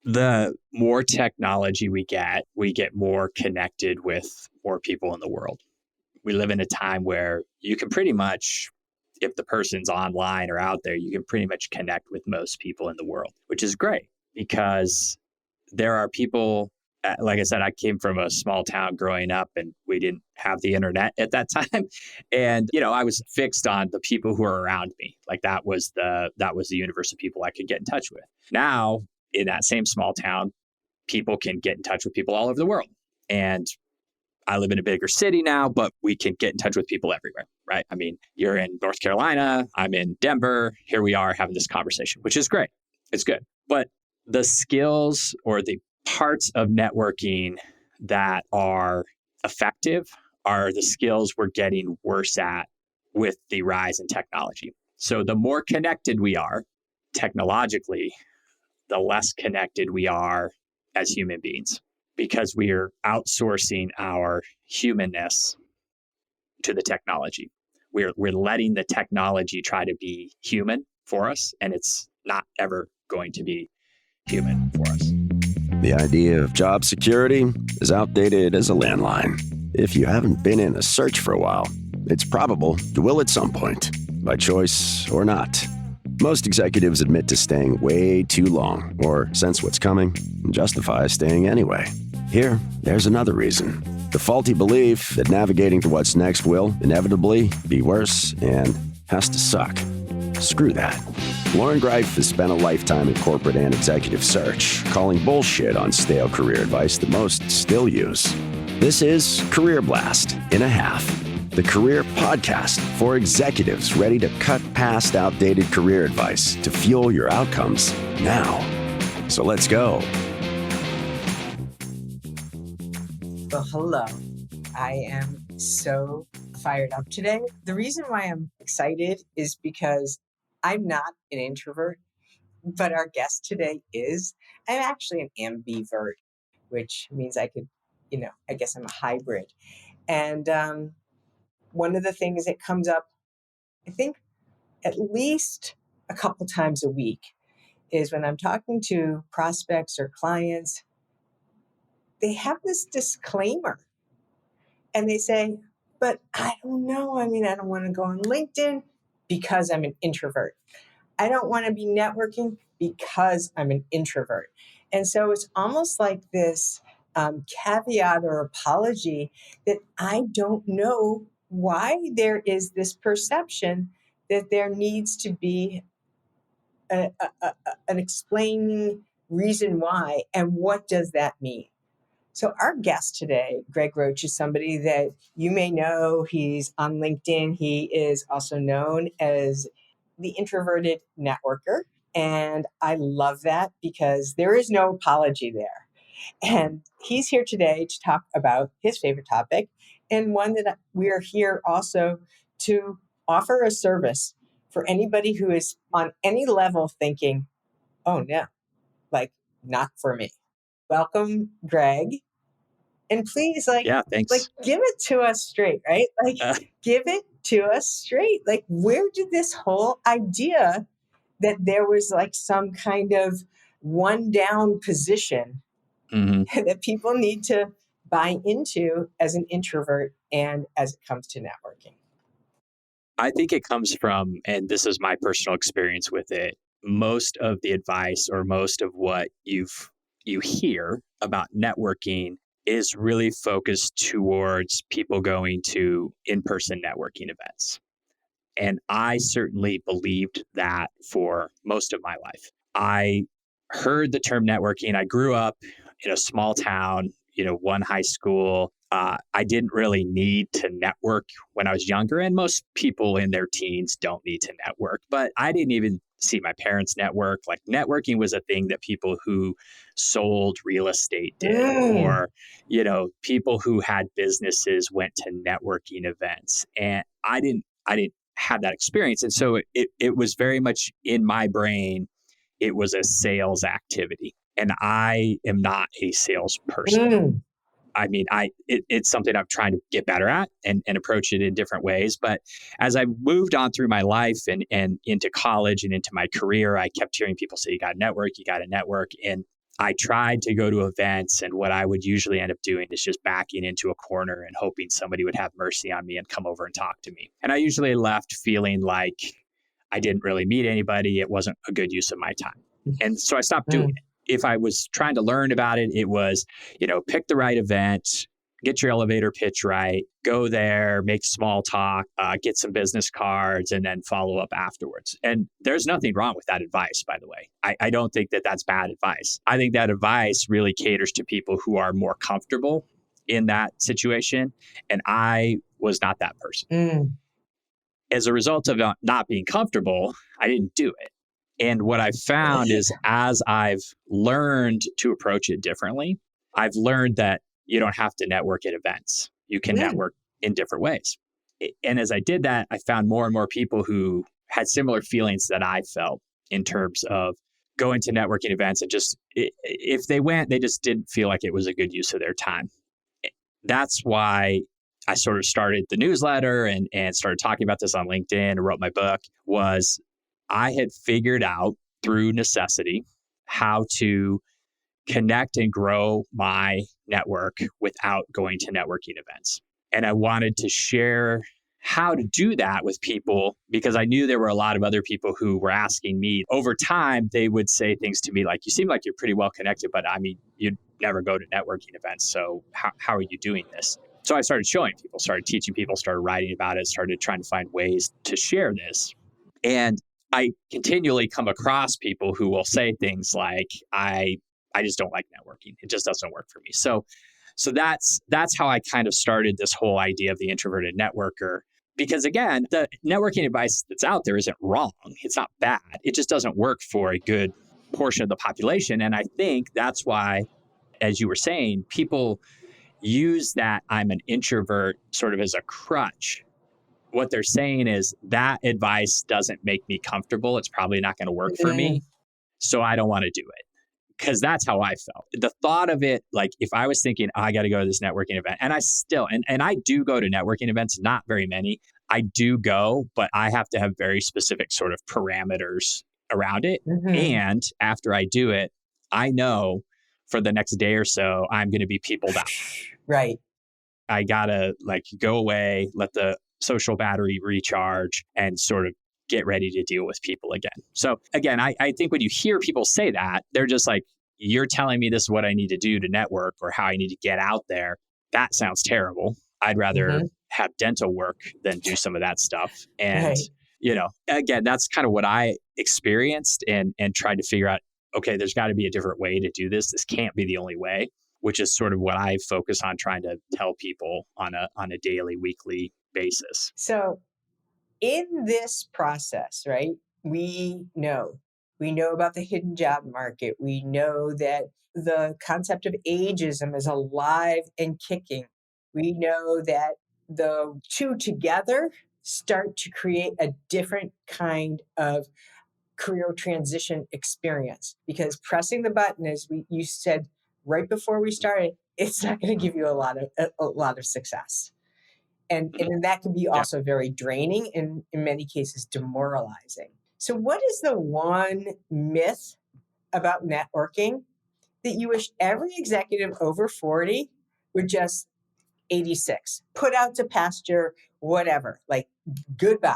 The more technology we get more connected with more people in the world. We live in a time where you can pretty much, if the person's online or out there, you can pretty much connect with most people in the world, which is great because there are people, like I said, I came from a small town growing up and we didn't have the internet at that time. And, I was fixed on the people who were around me. Like that was the universe of people I could get in touch with. Now, in that same small town, people can get in touch with people all over the world. And I live in a bigger city now, but we can get in touch with people everywhere, right? I mean, you're in North Carolina, I'm in Denver. Here we are having this conversation, which is great. It's good. But the skills or the parts of networking that are effective are the skills we're getting worse at with the rise in technology. So the more connected we are technologically, the less connected we are as human beings because we are outsourcing our humanness to the technology. We're letting the technology try to be human for us, and it's not ever going to be human for us. The idea of job security is outdated as a landline. If you haven't been in a search for a while, it's probable you will at some point, by choice or not. Most executives admit to staying way too long or sense what's coming and justify staying anyway. Here, there's another reason. The faulty belief that navigating to what's next will inevitably be worse and has to suck. Screw that. Lauren Greif has spent a lifetime in corporate and executive search, calling bullshit on stale career advice that most still use. This is Career Blast in a Half, the career podcast for executives ready to cut past outdated career advice to fuel your outcomes now. So let's go. Well, hello. I am so fired up today. The reason why I'm excited is because I'm not an introvert, but our guest today is. I'm actually an ambivert, which means I could, I guess I'm a hybrid. And one of the things that comes up, I think, at least a couple times a week is when I'm talking to prospects or clients, they have this disclaimer and they say, but I don't know. I mean, I don't want to go on LinkedIn because I'm an introvert. I don't want to be networking because I'm an introvert. And so it's almost like this caveat or apology that I don't know why there is this perception that there needs to be an explaining reason why, and what does that mean? So our guest today, Greg Roche, is somebody that you may know. He's on LinkedIn. He is also known as the Introverted Networker. And I love that because there is no apology there. And he's here today to talk about his favorite topic, and one that we are here also to offer a service for anybody who is on any level thinking, oh no, like not for me. Welcome, Greg. And please, Thanks. give it to us straight, right? Give it to us straight. Like, where did this whole idea that there was like some kind of one down position that people need to buy into as an introvert and as it comes to networking? I think it comes from, and this is my personal experience with it, most of the advice or most of what you hear about networking is really focused towards people going to in-person networking events. And I certainly believed that for most of my life. I heard the term networking. I grew up in a small town, one high school. I didn't really need to network when I was younger, and most people in their teens don't need to network. But I didn't even see my parents network. Like, networking was a thing that people who sold real estate did, or people who had businesses went to networking events, and I didn't have that experience. And so it was very much in my brain. It was a sales activity, and I am not a salesperson. I mean, it's something I'm trying to get better at and approach it in different ways. But as I moved on through my life and into college and into my career, I kept hearing people say, you got to network. And I tried to go to events, and what I would usually end up doing is just backing into a corner and hoping somebody would have mercy on me and come over and talk to me. And I usually left feeling like I didn't really meet anybody. It wasn't a good use of my time. And so I stopped doing it. If I was trying to learn about it, it was, pick the right event, get your elevator pitch right, go there, make small talk, get some business cards, and then follow up afterwards. And there's nothing wrong with that advice, by the way. I don't think that that's bad advice. I think that advice really caters to people who are more comfortable in that situation. And I was not that person. As a result of not being comfortable, I didn't do it. And what I've found is as I've learned to approach it differently, I've learned that you don't have to network at events. You can network in different ways. And as I did that, I found more and more people who had similar feelings that I felt in terms of going to networking events and just, if they went, they just didn't feel like it was a good use of their time. That's why I sort of started the newsletter and started talking about this on LinkedIn and wrote my book. Was I had figured out through necessity how to connect and grow my network without going to networking events. And I wanted to share how to do that with people because I knew there were a lot of other people who were asking me. Over time, they would say things to me like, you seem like you're pretty well connected, but I mean, you never go to networking events. So how are you doing this? So I started showing people, started teaching people, started writing about it, started trying to find ways to share this. And I continually come across people who will say things like, I just don't like networking. It just doesn't work for me. So that's how I kind of started this whole idea of the introverted networker. Because again, the networking advice that's out there isn't wrong. It's not bad. It just doesn't work for a good portion of the population. And I think that's why, as you were saying, people use that I'm an introvert sort of as a crutch. What they're saying is that advice doesn't make me comfortable. It's probably not going to work for me. So I don't want to do it. Because that's how I felt. The thought of it, like if I was thinking, I got to go to this networking event, and I still, and I do go to networking events, not very many. I do go, but I have to have very specific sort of parameters around it. And after I do it, I know for the next day or so, I'm going to be peopled out. Right. I got to go away, let the social battery recharge and sort of get ready to deal with people again. So again, I think when you hear people say that, they're just like, you're telling me this is what I need to do to network or how I need to get out there. That sounds terrible. I'd rather have dental work than do some of that stuff. And, again, that's kind of what I experienced and tried to figure out, okay, there's got to be a different way to do this. This can't be the only way, which is sort of what I focus on trying to tell people on a daily, weekly basis. So in this process, right, we know about the hidden job market. We know that the concept of ageism is alive and kicking. We know that the two together start to create a different kind of career transition experience, because pressing the button, as you said right before we started, it's not going to give you a lot of success. And that can be also very draining and in many cases demoralizing. So what is the one myth about networking that you wish every executive over 40 would just 86, put out to pasture, whatever, like goodbye?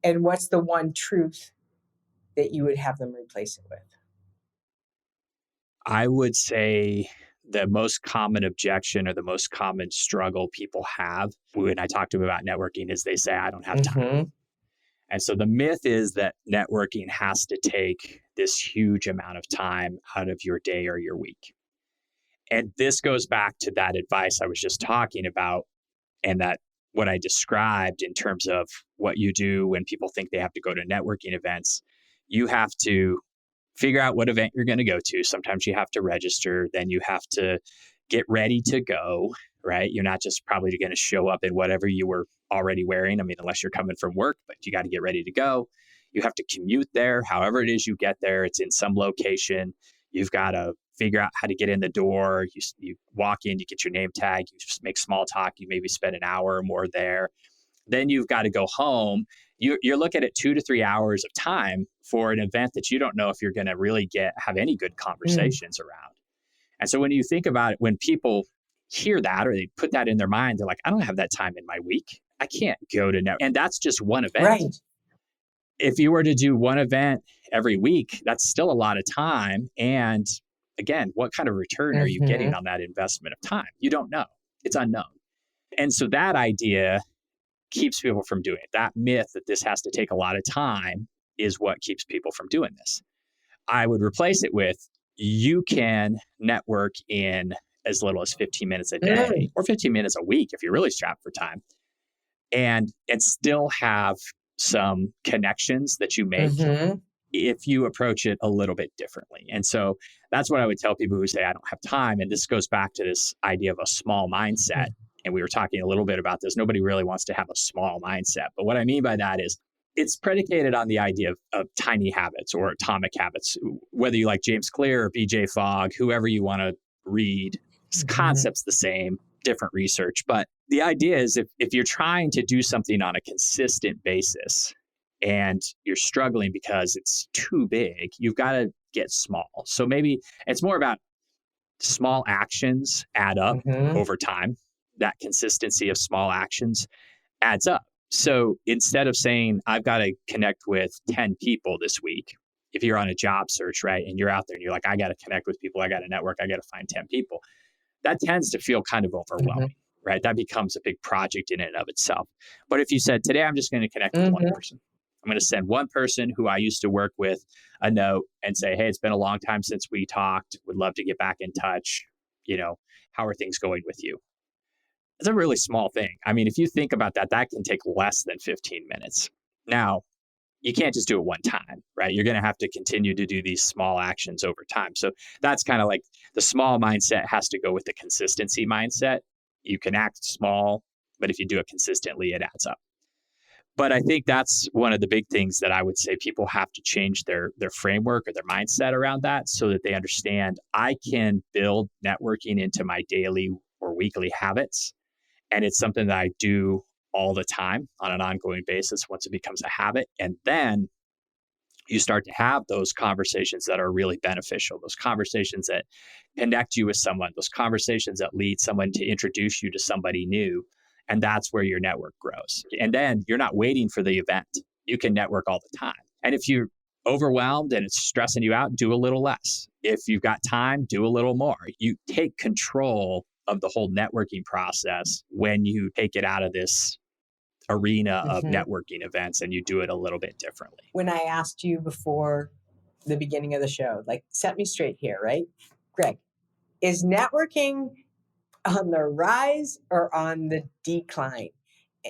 And what's the one truth that you would have them replace it with? I would say the most common objection or the most common struggle people have when I talk to them about networking is they say, I don't have time. And so the myth is that networking has to take this huge amount of time out of your day or your week. And this goes back to that advice I was just talking about, and that what I described in terms of what you do when people think they have to go to networking events. You have to figure out what event you're going to go to. Sometimes you have to register, then you have to get ready to go, right? You're not just probably going to show up in whatever you were already wearing. I mean, unless you're coming from work, but you got to get ready to go. You have to commute there. However it is you get there, it's in some location. You've got to figure out how to get in the door. You walk in, you get your name tag, you just make small talk. You maybe spend an hour or more there. Then you've got to go home. you're looking at 2 to 3 hours of time for an event that you don't know if you're going to really have any good conversations around. And so when you think about it, when people hear that or they put that in their mind, they're like, I don't have that time in my week. I can't go to and that's just one event. Right. If you were to do one event every week, that's still a lot of time. And again, what kind of return are you getting on that investment of time? You don't know. It's unknown. And so that idea keeps people from doing it. That myth that this has to take a lot of time is what keeps people from doing this. I would replace it with, you can network in as little as 15 minutes a day or 15 minutes a week if you're really strapped for time, and still have some connections that you make if you approach it a little bit differently. And so that's what I would tell people who say, I don't have time. And this goes back to this idea of a small mindset. And we were talking a little bit about this. Nobody really wants to have a small mindset. But what I mean by that is it's predicated on the idea of tiny habits or atomic habits, whether you like James Clear or BJ Fogg, whoever you want to read. Concept's the same, different research. But the idea is if you're trying to do something on a consistent basis and you're struggling because it's too big, you've got to get small. So maybe it's more about small actions add up over time. That consistency of small actions adds up. So instead of saying, I've got to connect with 10 people this week, if you're on a job search, right, and you're out there and you're like, I got to connect with people, I got to network, I got to find 10 people, that tends to feel kind of overwhelming, right? That becomes a big project in and of itself. But if you said, today I'm just going to connect with one person, I'm going to send one person who I used to work with a note and say, hey, it's been a long time since we talked, would love to get back in touch. How are things going with you? It's a really small thing. I mean, if you think about that, that can take less than 15 minutes. Now, you can't just do it one time, right? You're going to have to continue to do these small actions over time. So that's kind of like the small mindset has to go with the consistency mindset. You can act small, but if you do it consistently, it adds up. But I think that's one of the big things that I would say people have to change their framework or their mindset around that, so that they understand I can build networking into my daily or weekly habits. And it's something that I do all the time on an ongoing basis once it becomes a habit. And then you start to have those conversations that are really beneficial, those conversations that connect you with someone, those conversations that lead someone to introduce you to somebody new. And that's where your network grows. And then you're not waiting for the event. You can network all the time. And if you're overwhelmed and it's stressing you out, do a little less. If you've got time, do a little more. You take control of the whole networking process when you take it out of this arena of networking events and you do it a little bit differently. When I asked you before the beginning of the show, like, set me straight here, right? Greg, is networking on the rise or on the decline?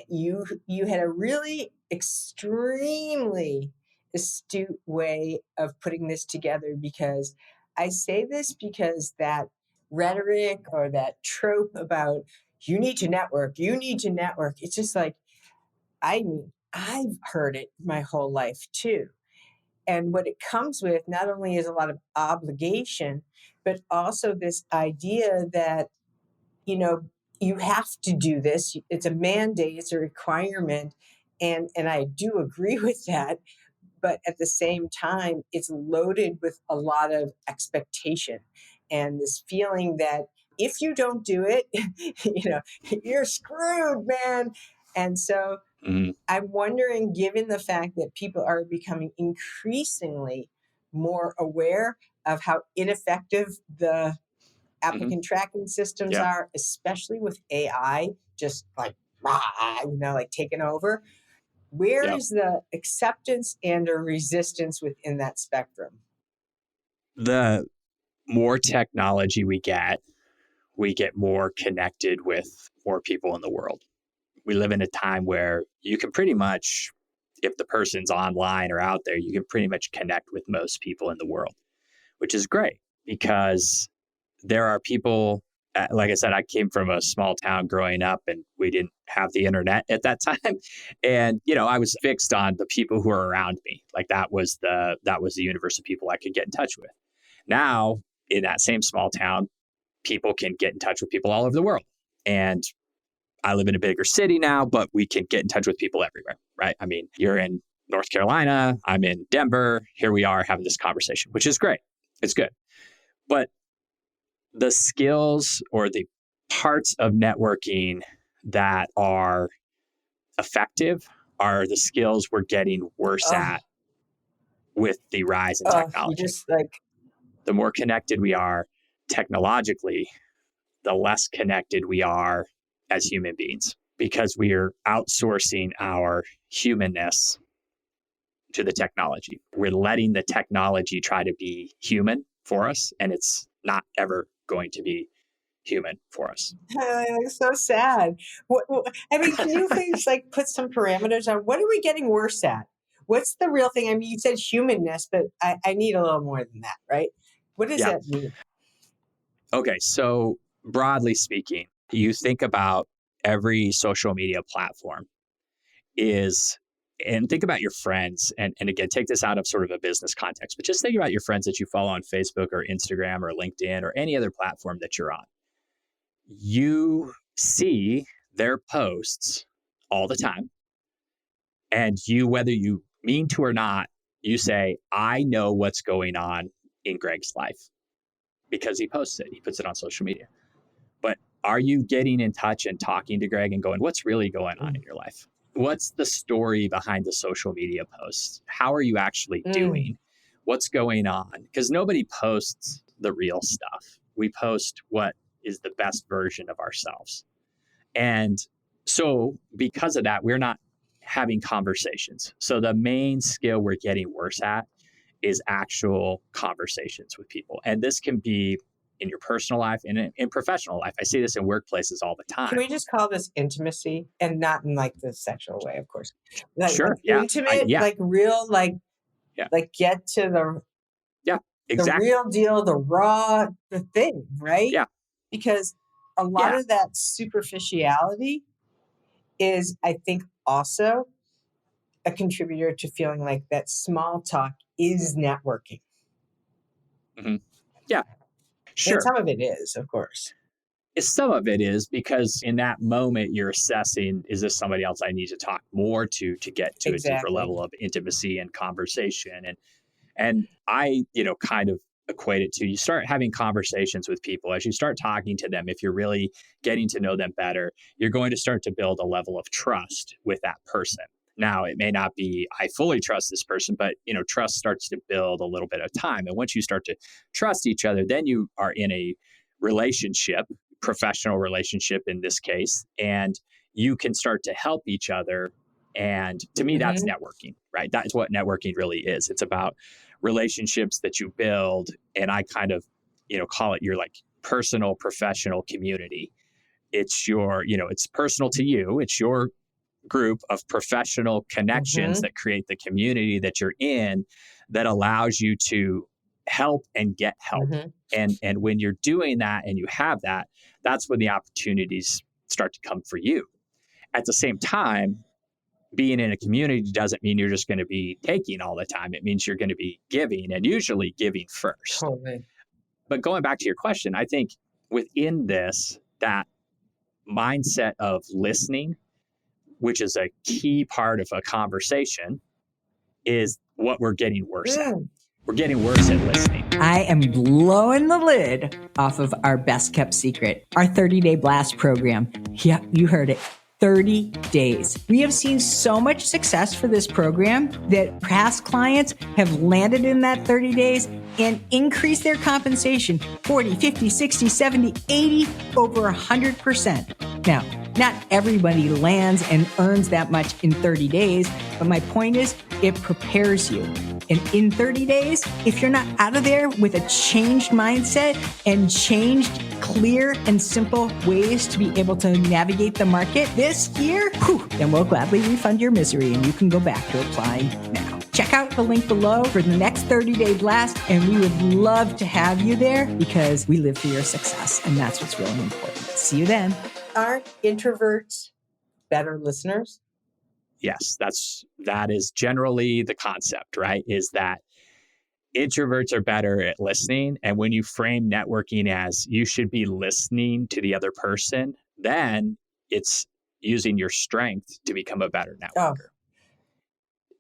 You had a really extremely astute way of putting this together, because I say this because that rhetoric or that trope about you need to network, it's just like, I mean, I've heard it my whole life too. And what it comes with not only is a lot of obligation, but also this idea that, you have to do this. It's a mandate, it's a requirement. And I do agree with that. But at the same time, it's loaded with a lot of expectation and this feeling that if you don't do it, you're screwed, man. And so I'm wondering, given the fact that people are becoming increasingly more aware of how ineffective the applicant tracking systems are, especially with AI, just like, like taking over. Where is the acceptance and or resistance within that spectrum? The more technology we get more connected with more people in the world. We live in a time where you can pretty much, if the person's online or out there, you can pretty much connect with most people in the world, which is great because there are people, like I said, I came from a small town growing up and we didn't have the internet at that time. And, I was fixed on the people who are around me. Like that was the universe of people I could get in touch with. Now, in that same small town, people can get in touch with people all over the world. And I live in a bigger city now, but we can get in touch with people everywhere, right? I mean, you're in North Carolina, I'm in Denver. Here we are having this conversation, which is great. It's good. But the skills or the parts of networking that are effective are the skills we're getting worse Oh, at with the rise in you technology. just like, The more connected we are technologically, the less connected we are as human beings because we are outsourcing our humanness to the technology. We're letting the technology try to be human for us, and it's not ever going to be human for us. it's so sad. I mean, can you please like put some parameters on what are we getting worse at? What's the real thing? I mean, you said humanness, but I need a little more than that, right? What does Yeah. that mean? Okay. So, broadly speaking, you think about every social media platform is, and think about your friends. And again, take this out of sort of a business context, but just think about your friends that you follow on Facebook or Instagram or LinkedIn or any other platform that you're on. You see their posts all the time. And you, whether you mean to or not, you say, I know what's going on in Greg's life because he posts it, he puts it on social media. But are you getting in touch and talking to Greg and going, what's really going on in your life? What's the story behind the social media posts? How are you actually Mm. doing? What's going on? Because nobody posts the real stuff. We post what is the best version of ourselves. And so, because of that, we're not having conversations. So, the main skill we're getting worse at is actual conversations with people. And this can be in your personal life and in professional life. I see this in workplaces all the Can time. we just call this intimacy and not in like the sexual way, of course? Like Sure. Yeah. intimate, Yeah. like real, Yeah. like get to Yeah. the Exactly. real deal, the raw, the thing, right? Yeah. Because a lot Yeah. of that superficiality is, I think, also a contributor to feeling like that small talk is networking. hmm Yeah. And Sure. some of it is, of course. Some of it is because in that moment you're assessing, is this somebody else I need to talk more to get to a deeper Exactly. level of intimacy and conversation? And I, kind of equate it to, you start having conversations with people as you start talking to them. If you're really getting to know them better, you're going to start to build a level of trust with that person. Now, it may not be, I fully trust this person, but trust starts to build a little bit of time. And once you start to trust each other, then you are in a relationship, professional relationship in this case, and you can start to help each other. And to me, that's Hmm. networking, right? That's what networking really is. It's about relationships that you build. And I kind of, call it your like personal professional community. It's your, it's personal to you. It's your group of professional connections Hmm. that create the community that you're in that allows you to help and get help. Hmm. And when you're doing that and you have that, that's when the opportunities start to come for you. At the same time, being in a community doesn't mean you're just going to be taking all the time. It means you're going to be giving, and usually giving first. Totally. But going back to your question, I think within this, that mindset of listening, which is a key part of a conversation, is what we're getting worse at. Mm. We're getting worse at listening. I am blowing the lid off of our best kept secret, our 30-day blast program. Yeah, you heard it. 30 days. We have seen so much success for this program that past clients have landed in that 30 days and increased their compensation 40, 50, 60, 70, 80, over 100%. Now, not everybody lands and earns that much in 30 days, but my point is it prepares you. And in 30 days, if you're not out of there with a changed mindset and changed, clear and simple ways to be able to navigate the market this year, then we'll gladly refund your misery and you can go back to applying now. Check out the link below for the next 30-day blast, and we would love to have you there because we live for your success, and that's what's really important. See you then. Aren't introverts better listeners? Yes, that is generally the concept, right? Is that introverts are better at listening. And when you frame networking as you should be listening to the other person, then It's using your strength to become a better Oh, networker.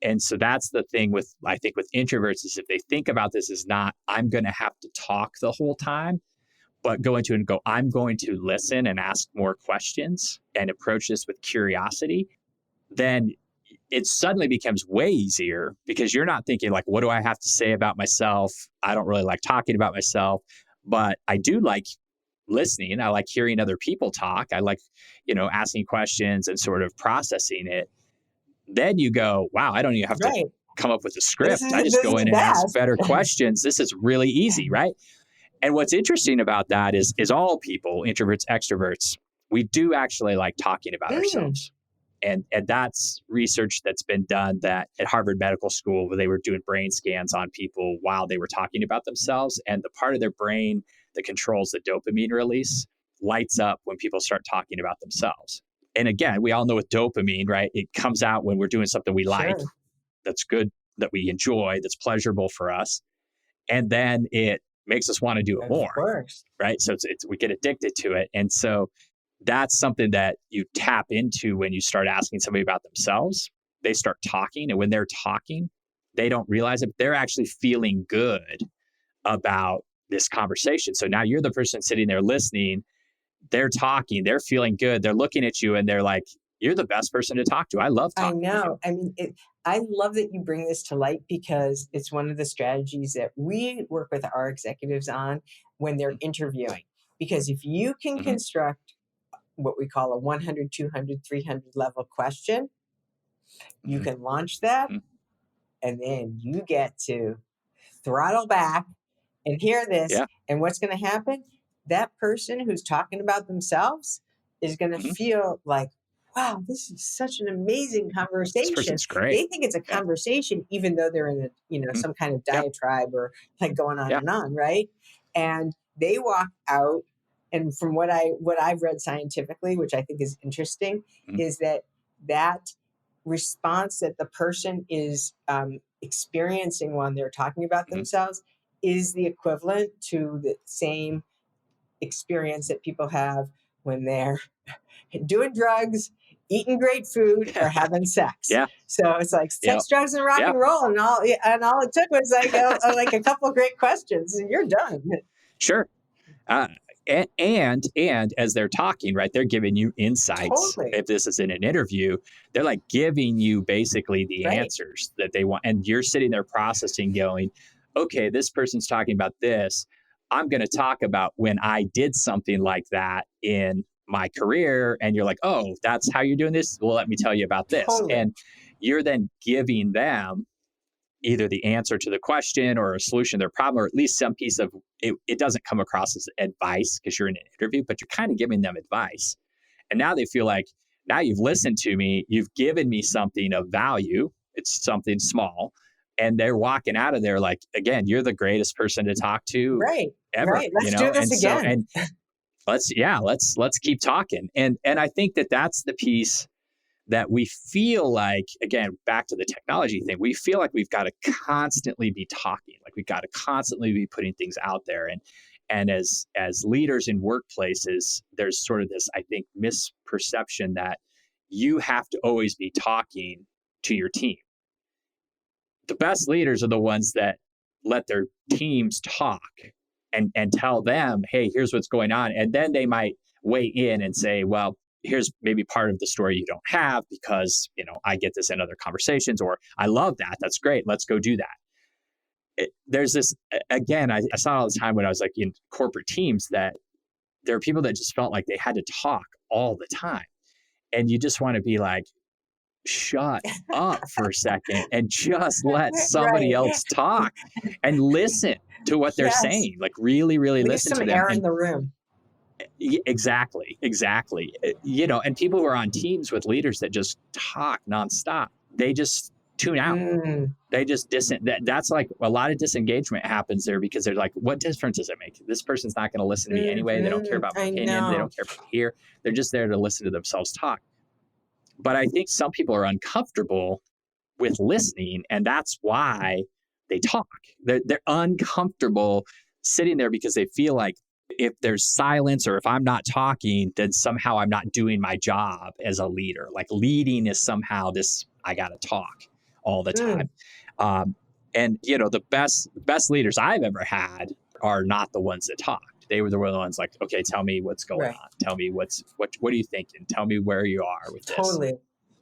And so that's the thing with, I think with introverts, is if they think about this as not, I'm going to have to talk the whole time, but go into it and go, I'm going to listen and ask more questions and approach this with curiosity, then it suddenly becomes way easier, because you're not thinking like, what do I have to say about myself? I don't really like talking about myself, but I do like listening. I like hearing other people talk. I like, asking questions and sort of processing it. Then you go, wow, I don't even have to right. come up with a This script. is I just this go is in and ask best. better questions. This is really easy, right? And what's interesting about that is all people, introverts, extroverts, we do actually like talking about ourselves. And that's research that's been done that at Harvard Medical School, where they were doing brain scans on people while they were talking about themselves. And the part of their brain that controls the dopamine release lights up when people start talking about themselves. And again, we all know with dopamine, right? It comes out when we're doing something we like, Sure. that's good, that we enjoy, that's pleasurable for us. And then it makes us want to do it Of more, course. right? So it's we get addicted to it. And so that's something that you tap into when you start asking somebody about themselves. They start talking. And when they're talking, they don't realize it, but they're actually feeling good about this conversation. So now you're the person sitting there listening. They're talking, they're feeling good. They're looking at you and they're like, you're the best person to talk to. I love I talking to you. know. I mean, I love that you bring this to light, because it's one of the strategies that we work with our executives on when they're interviewing. Because if you can Mhm. construct what we call a 100, 200, 300 level question, you Mhm. can launch that, Mhm. and then you get to throttle back and hear this. Yeah. And what's going to happen? That person who's talking about themselves is going to Mhm. feel like, wow, this is such an amazing This conversation. person's great. They think it's a Yeah. conversation, even though they're in Mhm. some kind of Yeah. diatribe or like going on Yeah. and on, right? And they walk out, and from what I've read scientifically, which I think is interesting, Mhm. is that response that the person is experiencing when they're talking about Mhm. themselves is the equivalent to the same experience that people have when they're doing drugs, eating great food, or having sex. Yeah. So it's like Yep. sex, drugs, and rock Yep. and roll, and all it took was like a couple of great questions, and you're done. Sure. Uh, and as they're talking, right, they're giving you insights. Totally If this is in an interview, they're like giving you basically the right. answers that they want. And you're sitting there processing, going, okay, this person's talking about this. I'm going to talk about when I did something like that in my career. And you're like, oh, that's how you're doing this? Well, let me tell you about this. Totally And you're then giving them either the answer to the question or a solution to their problem, or at least some piece of it. It doesn't come across as advice because you're in an interview, but you're kind of giving them advice. And now they feel like, now you've listened to me, you've given me something of value. It's something small. And they're walking out of there like, again, you're the greatest person to talk to right. ever, Right. Let's do this And so, again. and let's keep talking. And I think that that's the piece that we feel like, again, back to the technology thing, we feel like we've got to constantly be talking, like we've got to constantly be putting things out there. And as leaders in workplaces, there's sort of this, I think, misperception that you have to always be talking to your team. The best leaders are the ones that let their teams talk and tell them, hey, here's what's going on. And then they might weigh in and say, well, here's maybe part of the story you don't have because, I get this in other conversations, or I love that. That's great. Let's go do that. There's this, again, I saw all the time when I was like in corporate teams that there are people that just felt like they had to talk all the time. And you just want to be like, shut up for a second and just let somebody Right. else talk and listen to what they're Yes. saying. Like really, really Leave listen some to them. air in And the room. exactly. And people who are on teams with leaders that just talk nonstop, they just tune out. Mm, They just that's like a lot of disengagement happens there because they're like, what difference does it make? This person's not going to listen to me anyway. They don't care about my I opinion. They know. don't care if I'm here. They're just there to listen to themselves talk. But I think some people are uncomfortable with listening, and that's why they talk. They're uncomfortable sitting there because they feel like if there's silence or if I'm not talking, then somehow I'm not doing my job as a leader. Like leading is somehow this, I got to talk all the Mm, time. And the best leaders I've ever had are not the ones that talk. They were the ones like, okay, tell me what's going right. on. Tell me what are you thinking? Tell me where you are with this. Totally.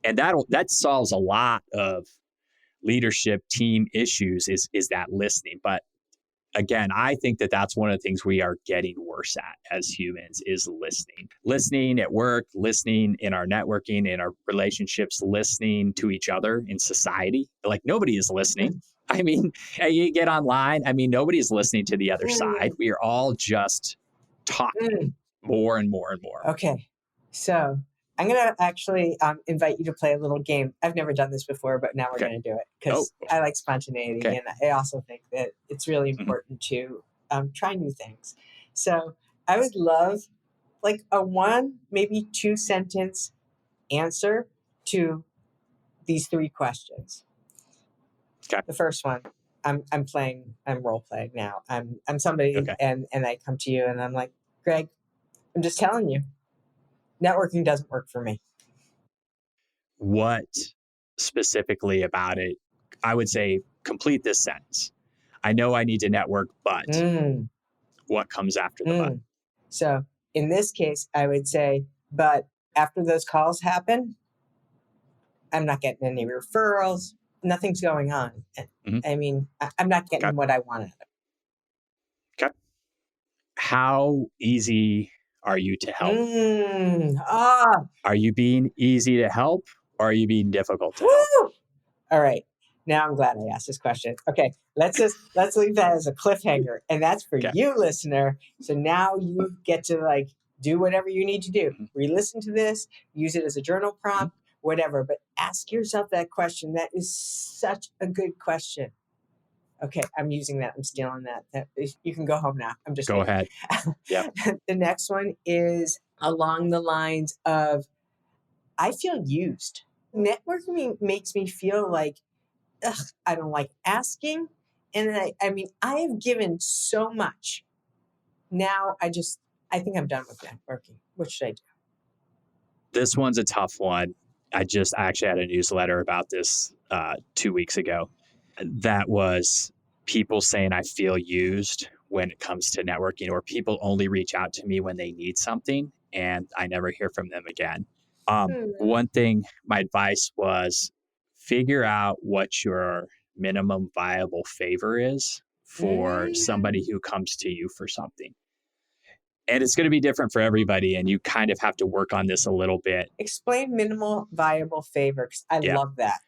And that solves a lot of leadership team issues is that listening. But again, I think that's one of the things we are getting worse at as humans is listening at work, listening in our networking, in our relationships, listening to each other in society. Like nobody is listening. I mean, you get online. I mean, nobody is listening to the other side. We are all just talking more and more and more. Okay. So I'm going to actually invite you to play a little game. I've never done this before, but now we're going to do it because I like spontaneity. And I also think that it's really important to try new things. So I would love like a 1, maybe 2 sentence answer to these 3 questions. Okay. The first one, I'm role playing now. I'm somebody and I come to you and I'm like, Greg, I'm just telling you, networking doesn't work for me. What specifically about it? I would say complete this sentence. I know I need to network, but what comes after the but? So in this case, I would say, but after those calls happen, I'm not getting any referrals. Nothing's going on. I mean, I'm not getting what I wanted. Okay. How easy are you to help? Are you being easy to help or are you being difficult to help? All right. Now I'm glad I asked this question. Okay, let's leave that as a cliffhanger, and that's for you, listener. So now you get to like do whatever you need to do. Re-listen to this, use it as a journal prompt, whatever. But ask yourself that question. That is such a good question. Okay, I'm using that. I'm stealing that. You can go home now. I'm just go ahead. Yeah. The next one is along the lines of, I feel used. Networking makes me feel like, I don't like asking. And I mean, I have given so much. Now I think I'm done with networking. What should I do? This one's a tough one. I actually had a newsletter about this 2 weeks ago. That was people saying I feel used when it comes to networking, or people only reach out to me when they need something and I never hear from them again. One thing, my advice was figure out what your minimum viable favor is for somebody who comes to you for something. And it's going to be different for everybody. And you kind of have to work on this a little bit. Explain minimal viable favor. I love that.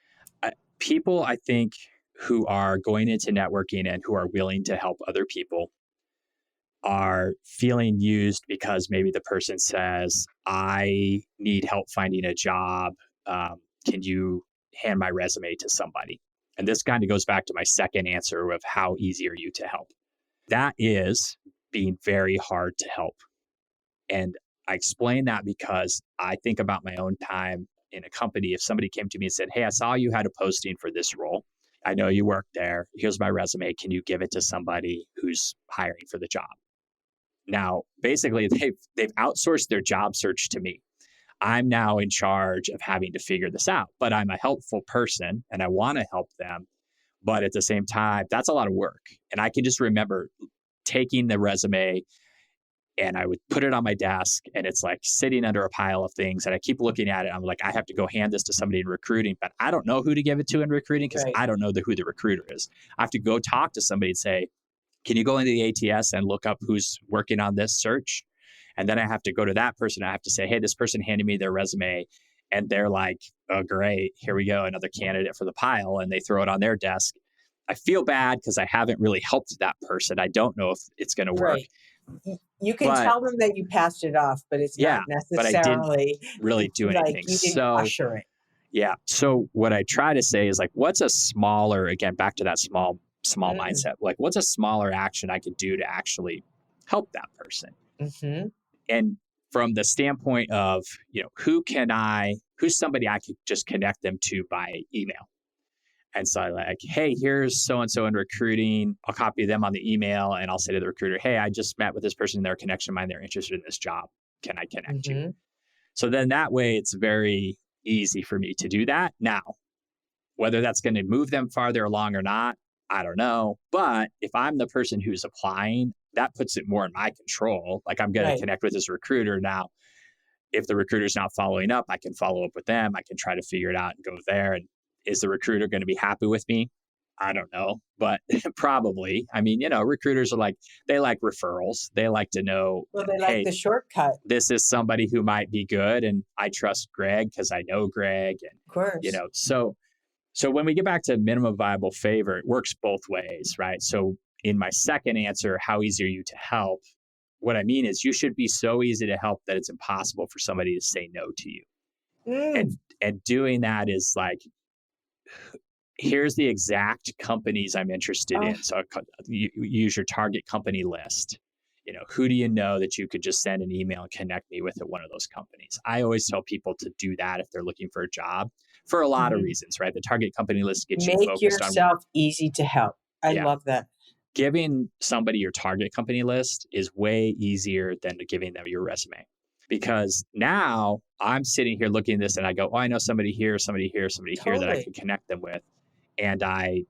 People, I think, who are going into networking and who are willing to help other people are feeling used because maybe the person says, I need help finding a job. Can you hand my resume to somebody? And this kind of goes back to my second answer of how easy are you to help? That is being very hard to help. And I explain that because I think about my own time in a company. If somebody came to me and said, hey, I saw you had a posting for this role. I know you work there. Here's my resume. Can you give it to somebody who's hiring for the job? Now, basically, they've outsourced their job search to me. I'm now in charge of having to figure this out, but I'm a helpful person and I want to help them. But at the same time, that's a lot of work. And I can just remember taking the resume and I would put it on my desk and it's like sitting under a pile of things. And I keep looking at it. I'm like, I have to go hand this to somebody in recruiting, but I don't know who to give it to in recruiting because I don't know who the recruiter is. I have to go talk to somebody and say, can you go into the ATS and look up who's working on this search? And then I have to go to that person. I have to say, hey, this person handed me their resume. And they're like, oh, great. Here we go. Another candidate for the pile. And they throw it on their desk. I feel bad because I haven't really helped that person. I don't know if it's going to work. You can tell them that you passed it off, but it's not necessarily but I didn't really do anything. You didn't usher it. Yeah. So what I try to say is like, what's a smaller, again, back to that small mindset, like what's a smaller action I could do to actually help that person? And from the standpoint of, who's somebody I could just connect them to by email? And so I like, hey, here's so-and-so in recruiting. I'll copy them on the email and I'll say to the recruiter, hey, I just met with this person, their connection of mine, they're interested in this job. Can I connect you? Mm-hmm. So then that way it's very easy for me to do that. Now, whether that's going to move them farther along or not, I don't know. But if I'm the person who's applying, that puts it more in my control. Like I'm going to connect with this recruiter now. If the recruiter's not following up, I can follow up with them. I can try to figure it out and go there. And is the recruiter going to be happy with me? I don't know, but probably. I mean, recruiters are like, they like referrals. They like to know, Well, they hey, like the shortcut. This is somebody who might be good. And I trust Greg because I know Greg. And, Of course. So when we get back to minimum viable favor, it works both ways, right? So in my second answer, how easy are you to help? What I mean is you should be so easy to help that it's impossible for somebody to say no to you. And doing that is like, here's the exact companies I'm interested in. So you use your target company list. Who do you know that you could just send an email and connect me with at one of those companies? I always tell people to do that if they're looking for a job for a lot of reasons, right? The target company list gets you focused on. Make yourself easy to help. I love that. Giving somebody your target company list is way easier than giving them your resume. Because now I'm sitting here looking at this and I go, oh, I know somebody here, somebody here, somebody here that I can connect them with. And I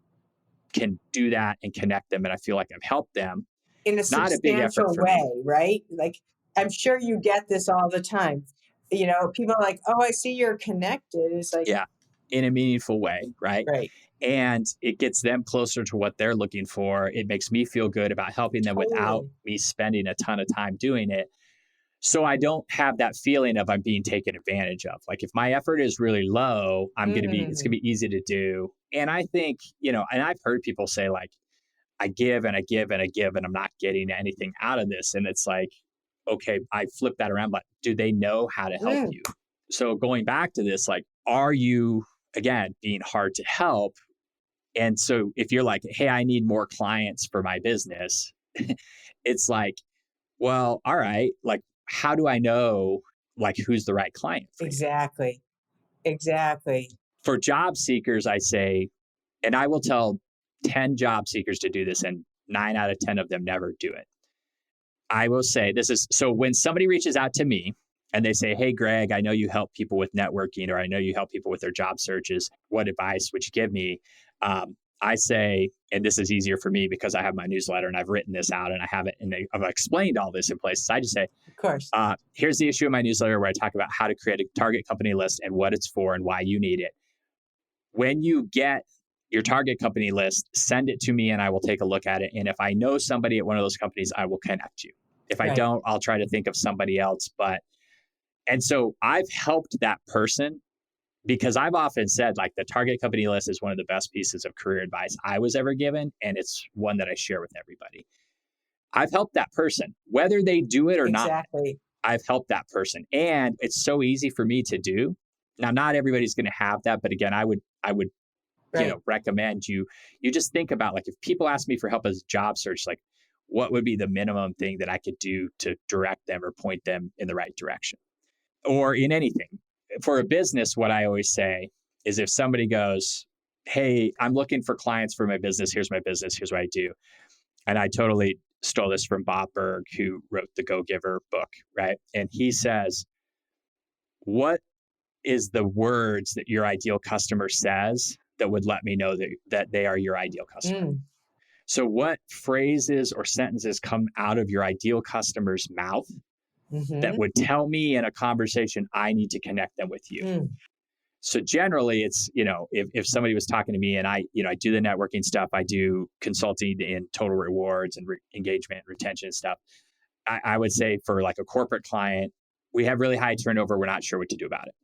can do that and connect them. And I feel like I've helped them. In a substantial way, right? Like, I'm sure you get this all the time. People are like, oh, I see you're connected. It's like, yeah, in a meaningful way, right? Right. And it gets them closer to what they're looking for. It makes me feel good about helping them without me spending a ton of time doing it. So I don't have that feeling of I'm being taken advantage of. Like if my effort is really low, it's going to be easy to do. And I think, and I've heard people say like, I give and I give and I give and I'm not getting anything out of this. And it's like, okay, I flip that around, but do they know how to help you? So going back to this, like, are you, again, being hard to help? And so if you're like, hey, I need more clients for my business, it's like, well, all right, like, how do I know like who's the right client for you? Exactly. For job seekers, I say, and I will tell 10 job seekers to do this, and 9 out of 10 of them never do it. I will say this is, so when somebody reaches out to me and they say, hey, Greg, I know you help people with networking, or I know you help people with their job searches. What advice would you give me? I say, and this is easier for me because I have my newsletter and I've written this out and I have it and I've explained all this in places. I just say, of course, here's the issue of my newsletter where I talk about how to create a target company list and what it's for and why you need it. When you get your target company list, send it to me and I will take a look at it. And if I know somebody at one of those companies, I will connect you. If I don't, I'll try to think of somebody else. And so I've helped that person because I've often said like the target company list is one of the best pieces of career advice I was ever given. And it's one that I share with everybody. I've helped that person, whether they do it or not. I've helped that person. And it's so easy for me to do. Now, not everybody's going to have that. But again, I would recommend you just think about like, if people ask me for help as a job search, like what would be the minimum thing that I could do to direct them or point them in the right direction or in anything. For a business, what I always say is if somebody goes, hey, I'm looking for clients for my business. Here's my business. Here's what I do. And I totally stole this from Bob Berg, who wrote the Go Giver book, right? And he says, what is the words that your ideal customer says that would let me know that they are your ideal customer? So what phrases or sentences come out of your ideal customer's mouth that would tell me in a conversation, I need to connect them with you? So generally it's, if somebody was talking to me and I do the networking stuff, I do consulting in total rewards and engagement, retention stuff. I would say for like a corporate client, we have really high turnover. We're not sure what to do about it.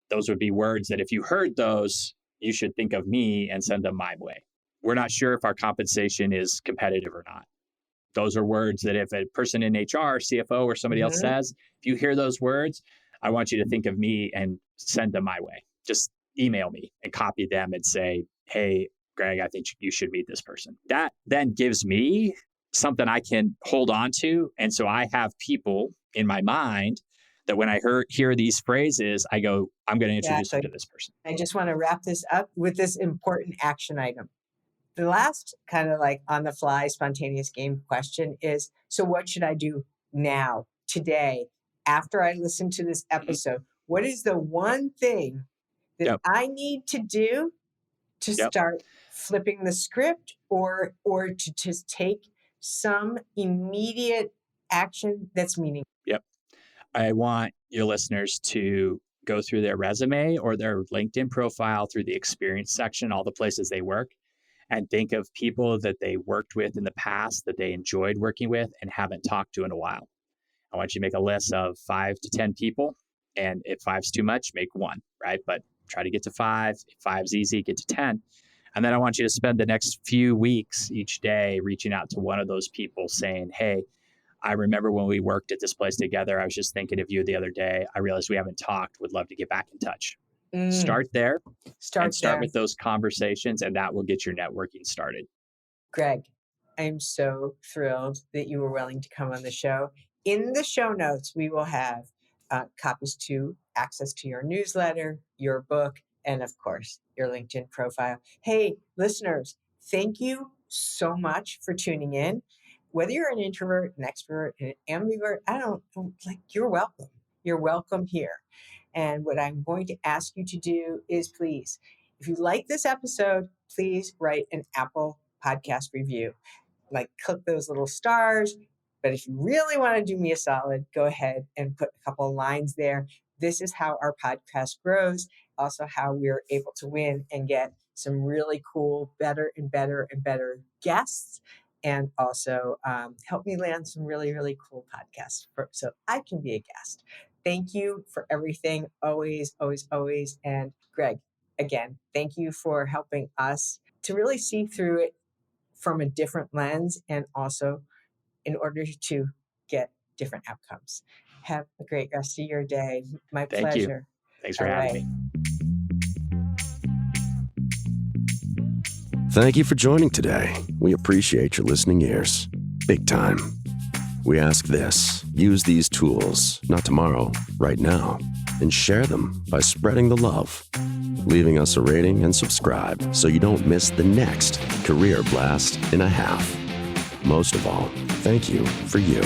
Those would be words that if you heard those, you should think of me and send them my way. We're not sure if our compensation is competitive or not. Those are words that if a person in HR, CFO, or somebody else says, if you hear those words, I want you to think of me and send them my way. Just email me and copy them and say, hey, Greg, I think you should meet this person. That then gives me something I can hold on to. And so I have people in my mind that when I hear these phrases, I go, I'm going to introduce you to this person. I just want to wrap this up with this important action item. The last kind of like on the fly spontaneous game question is, so what should I do now, today, after I listen to this episode? What is the one thing that I need to do to start flipping the script or to just take some immediate action that's meaningful? Yep. I want your listeners to go through their resume or their LinkedIn profile through the experience section, all the places they work, and think of people that they worked with in the past that they enjoyed working with and haven't talked to in a while. I want you to make a list of 5 to 10 people. And if 5's too much, make 1, right? But try to get to 5. If 5's easy, get to 10. And then I want you to spend the next few weeks each day reaching out to one of those people saying, hey, I remember when we worked at this place together. I was just thinking of you the other day. I realized we haven't talked. Would love to get back in touch. Start there. Start with those conversations, and that will get your networking started. Greg, I'm so thrilled that you were willing to come on the show. In the show notes, we will have copies to access to your newsletter, your book, and of course, your LinkedIn profile. Hey, listeners, thank you so much for tuning in. Whether you're an introvert, an extrovert, an ambivert, you're welcome. You're welcome here. And what I'm going to ask you to do is please, if you like this episode, please write an Apple podcast review. Like click those little stars. But if you really want to do me a solid, go ahead and put a couple of lines there. This is how our podcast grows. Also how we're able to win and get some really cool, better and better and better guests. And also help me land some really, really cool podcasts so I can be a guest. Thank you for everything. Always, always, always. And Greg, again, thank you for helping us to really see through it from a different lens and also in order to get different outcomes. Have a great rest of your day. My pleasure. Thanks for having me. Thank you for joining today. We appreciate your listening ears. Big time. We ask this: use these tools, not tomorrow, right now, and share them by spreading the love, leaving us a rating and subscribe so you don't miss the next career blast and a half. Most of all, thank you for you.